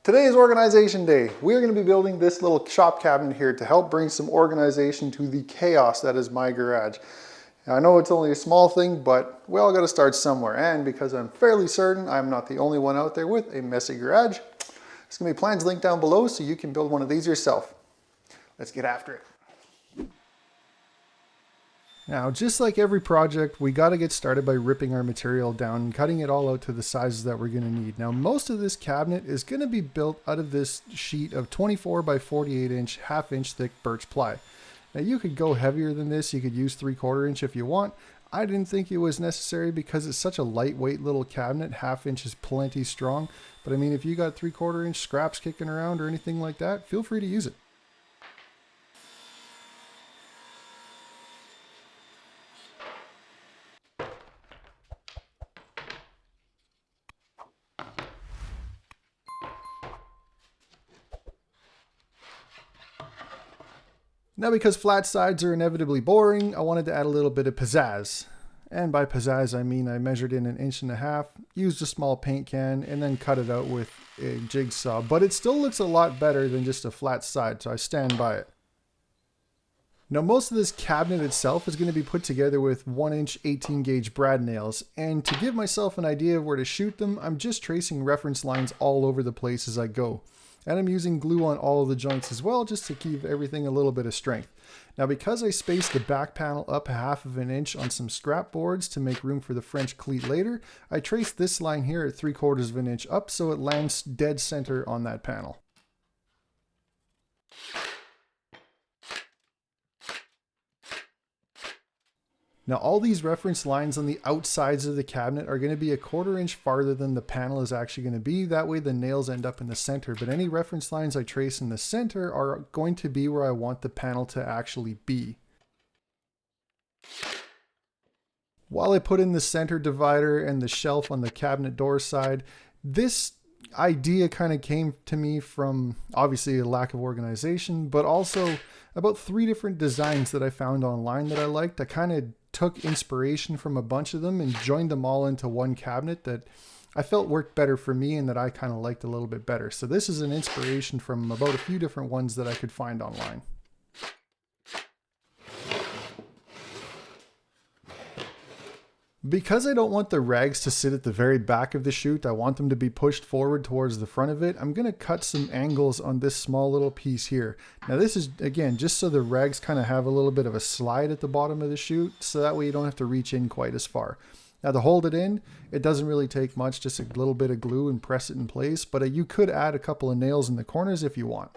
Today is organization day. We're going to be building this little shop cabinet here to help bring some organization to the chaos that is my garage. Now, I know it's only a small thing, but we all got to start somewhere. And because I'm fairly certain I'm not the only one out there with a messy garage, there's going to be plans linked down below so you can build one of these yourself. Let's get after it. Now, just like every project, we got to get started by ripping our material down and cutting it all out to the sizes that we're going to need. Now, most of this cabinet is going to be built out of this sheet of 24 by 48 inch, half-inch thick birch ply. Now, you could go heavier than this. You could use 3/4 inch if you want. I didn't think it was necessary because it's such a lightweight little cabinet. Half-inch is plenty strong. But I mean, if you got 3/4 inch scraps kicking around or anything like that, feel free to use it. Now, because flat sides are inevitably boring, I wanted to add a little bit of pizzazz. And by pizzazz, I mean I measured in 1.5 inches, used a small paint can, and then cut it out with a jigsaw. But it still looks a lot better than just a flat side, so I stand by it. Now, most of this cabinet itself is going to be put together with 1-inch 18-gauge brad nails. And to give myself an idea of where to shoot them, I'm just tracing reference lines all over the place as I go. And I'm using glue on all of the joints as well, just to give everything a little bit of strength. Now, because I spaced the back panel up 1/2 inch on some scrap boards to make room for the French cleat later, I traced this line here at 3/4 inch up so it lands dead center on that panel. Now, all these reference lines on the outsides of the cabinet are going to be 1/4 inch farther than the panel is actually going to be. That way the nails end up in the center, but any reference lines I trace in the center are going to be where I want the panel to actually be. While I put in the center divider and the shelf on the cabinet door side, this idea kind of came to me from obviously a lack of organization, but also about 3 different designs that I found online that I liked. I kind of took inspiration from a bunch of them and joined them all into one cabinet that I felt worked better for me and that I kind of liked a little bit better. So this is an inspiration from about a few different ones that I could find online. Because I don't want the rags to sit at the very back of the chute, I want them to be pushed forward towards the front of it. I'm going to cut some angles on this small little piece here. Now this is, again, just so the rags kind of have a little bit of a slide at the bottom of the chute, so that way you don't have to reach in quite as far. Now to hold it in, it doesn't really take much, just a little bit of glue and press it in place, but you could add a couple of nails in the corners if you want.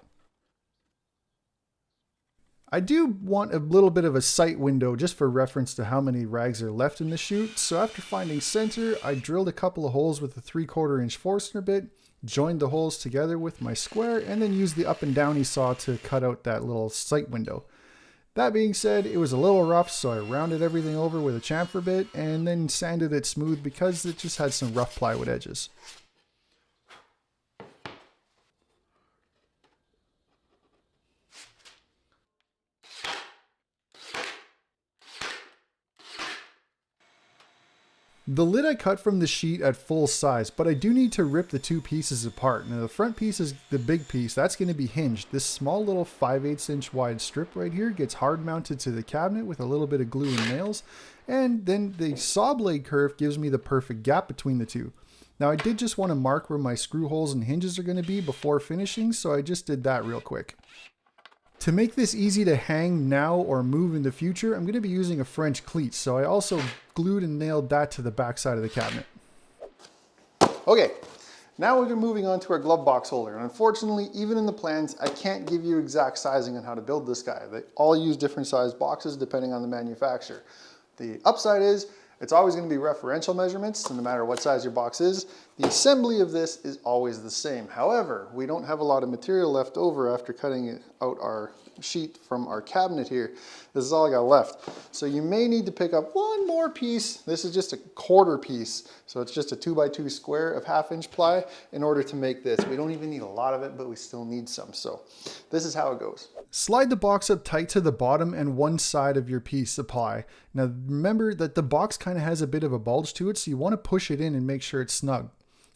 I do want a little bit of a sight window just for reference to how many rags are left in the chute. So after finding center, I drilled a couple of holes with a 3/4 inch Forstner bit, joined the holes together with my square, and then used the up and downy saw to cut out that little sight window. That being said, it was a little rough, so I rounded everything over with a chamfer bit and then sanded it smooth because it just had some rough plywood edges. The lid I cut from the sheet at full size, but I do need to rip the 2 pieces apart. Now the front piece is the big piece, that's going to be hinged. This small little 5/8 inch wide strip right here gets hard mounted to the cabinet with a little bit of glue and nails. And then the saw blade curve gives me the perfect gap between the two. Now I did just want to mark where my screw holes and hinges are going to be before finishing, so I just did that real quick. To make this easy to hang now or move in the future, I'm going to be using a French cleat, so I also glued and nailed that to the back side of the cabinet. Okay, now we're moving on to our glove box holder. And unfortunately, even in the plans, I can't give you exact sizing on how to build this guy. They all use different size boxes depending on the manufacturer. The upside is it's always going to be referential measurements, so no matter what size your box is, the assembly of this is always the same. However, we don't have a lot of material left over after cutting out our sheet from our cabinet here. This is all I got left. So you may need to pick up one more piece. This is just a 1/4 piece. So it's just a 2x2 square of 1/2 inch ply in order to make this. We don't even need a lot of it, but we still need some. So this is how it goes. Slide the box up tight to the bottom and one side of your piece of ply. Now remember that the box kind of has a bit of a bulge to it, so you want to push it in and make sure it's snug.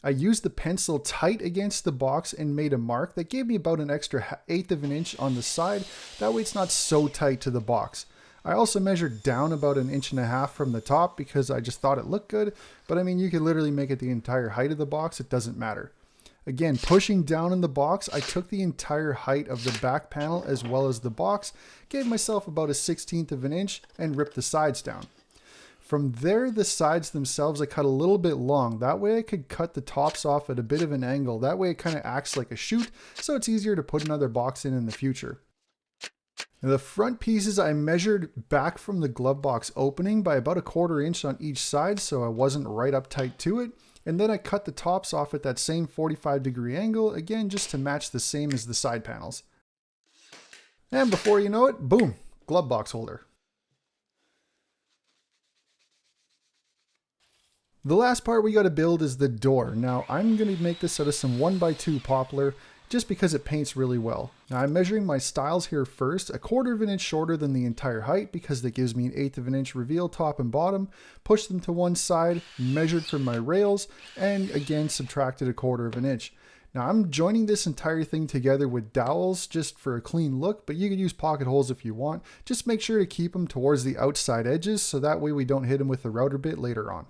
I used the pencil tight against the box and made a mark that gave me about an extra 1/8 of an inch on the side. That way it's not so tight to the box. I also measured down about 1.5 inches from the top because I just thought it looked good. But I mean, you could literally make it the entire height of the box. It doesn't matter. Again, pushing down in the box, I took the entire height of the back panel as well as the box, gave myself about 1/16 of an inch, and ripped the sides down. From there, the sides themselves I cut a little bit long. That way I could cut the tops off at a bit of an angle. That way it kind of acts like a chute, so it's easier to put another box in the future. Now the front pieces I measured back from the glove box opening by about 1/4 inch on each side, so I wasn't right up tight to it. And then I cut the tops off at that same 45-degree angle, again, just to match the same as the side panels. And before you know it, boom, glove box holder. The last part we got to build is the door. Now I'm going to make this out of some 1x2 poplar just because it paints really well. Now I'm measuring my stiles here first, 1/4 of an inch shorter than the entire height because that gives me 1/8 of an inch reveal top and bottom, pushed them to one side, measured from my rails, and again subtracted 1/4 of an inch. Now I'm joining this entire thing together with dowels just for a clean look, but you can use pocket holes if you want. Just make sure to keep them towards the outside edges so that way we don't hit them with the router bit later on.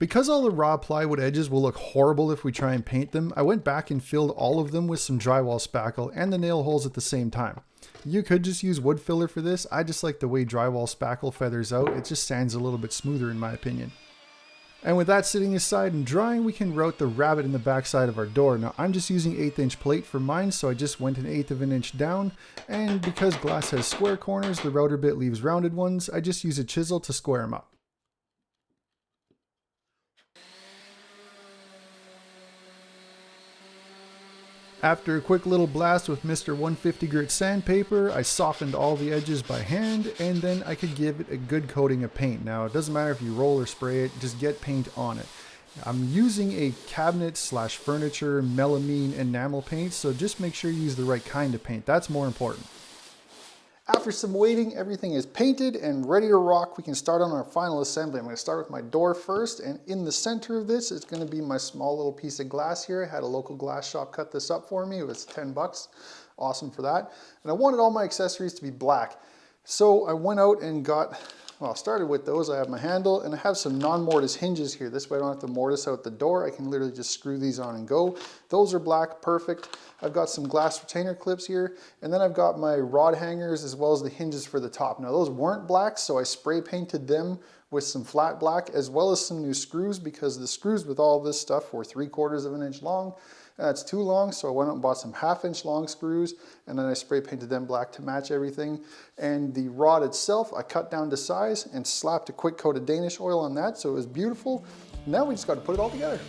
Because all the raw plywood edges will look horrible if we try and paint them, I went back and filled all of them with some drywall spackle and the nail holes at the same time. You could just use wood filler for this. I just like the way drywall spackle feathers out. It just sands a little bit smoother in my opinion. And with that sitting aside and drying, we can route the rabbet in the back side of our door. Now I'm just using 1/8 inch plate for mine, so I just went 1/8 of an inch down. And because glass has square corners, the router bit leaves rounded ones. I just use a chisel to square them up. After a quick little blast with Mr. 150 grit sandpaper, I softened all the edges by hand, and then I could give it a good coating of paint. Now it doesn't matter if you roll or spray it, just get paint on it. I'm using a cabinet / furniture melamine enamel paint, so just make sure you use the right kind of paint. That's more important. After some waiting, everything is painted and ready to rock. We can start on our final assembly. I'm going to start with my door first, and in the center of this is going to be my small little piece of glass here. I had a local glass shop cut this up for me. It was 10 bucks. Awesome for that. And I wanted all my accessories to be black. So I went out and got, well, I started with those. I have my handle and I have some non-mortise hinges here. This way I don't have to mortise out the door. I can literally just screw these on and go. Those are black, perfect. I've got some glass retainer clips here, and then I've got my rod hangers as well as the hinges for the top. Now those weren't black, so I spray painted them with some flat black as well as some new screws because the screws with all this stuff were 3/4 of an inch long. And that's too long, so I went out and bought some 1/2 inch long screws, and then I spray painted them black to match everything. And the rod itself, I cut down to size and slapped a quick coat of Danish oil on that, so it was beautiful. Now we just got to put it all together.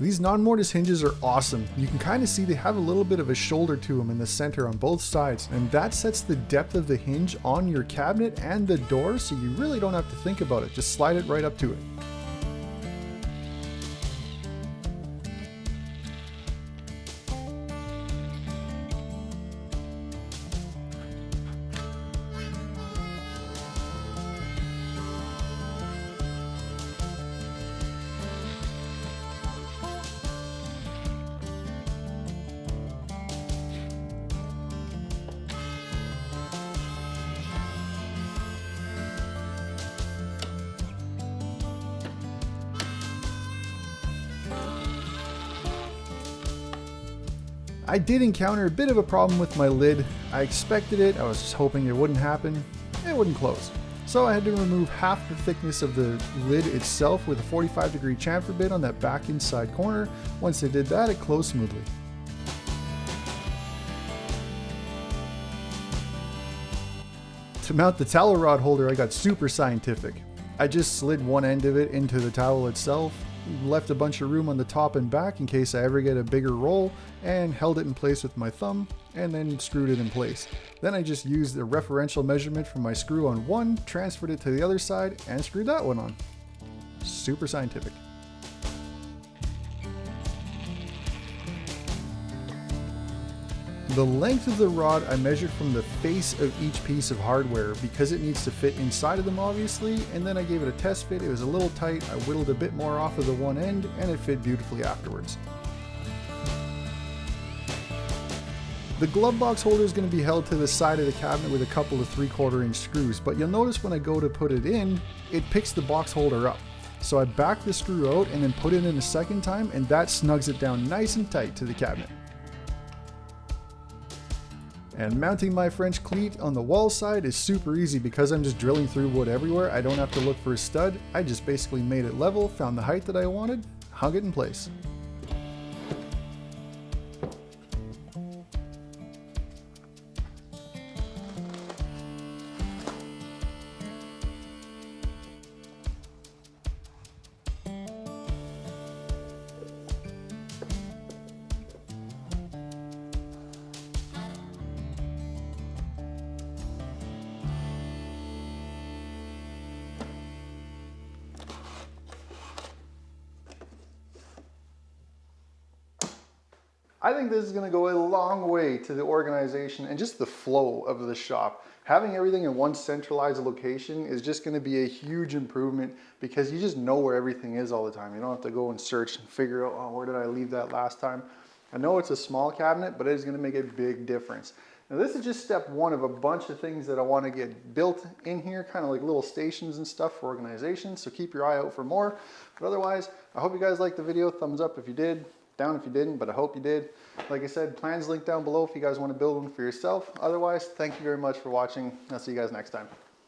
These non-mortise hinges are awesome. You can kind of see they have a little bit of a shoulder to them in the center on both sides, and that sets the depth of the hinge on your cabinet and the door, so you really don't have to think about it. Just slide it right up to it. I did encounter a bit of a problem with my lid. I expected it, I was just hoping it wouldn't happen. It wouldn't close. So I had to remove half the thickness of the lid itself with a 45-degree chamfer bit on that back inside corner. Once I did that, it closed smoothly. To mount the towel rod holder, I got super scientific. I just slid one end of it into the towel itself, left a bunch of room on the top and back in case I ever get a bigger roll, and held it in place with my thumb and then screwed it in place. Then I just used the referential measurement from my screw on one, transferred it to the other side, and screwed that one on. Super scientific. The length of the rod I measured from the face of each piece of hardware because it needs to fit inside of them obviously, and then I gave it a test fit. It was a little tight. I whittled a bit more off of the one end and it fit beautifully afterwards. The glove box holder is going to be held to the side of the cabinet with a couple of 3/4 inch screws, but you'll notice when I go to put it in, it picks the box holder up. So I back the screw out and then put it in a second time, and that snugs it down nice and tight to the cabinet. And mounting my French cleat on the wall side is super easy because I'm just drilling through wood everywhere. I don't have to look for a stud. I just basically made it level, found the height that I wanted, hung it in place. I think this is going to go a long way to the organization and just the flow of the shop. Having everything in one centralized location is just going to be a huge improvement because you just know where everything is all the time. You don't have to go and search and figure out, oh, where did I leave that last time? I know it's a small cabinet, but it is going to make a big difference. Now this is just step one of a bunch of things that I want to get built in here, kind of like little stations and stuff for organization. So keep your eye out for more. But otherwise, I hope you guys liked the video. Thumbs up if you did. Down if you didn't, but I hope you did. Like I said, plans linked down below if you guys want to build one for yourself. Otherwise, thank you very much for watching. I'll see you guys next time.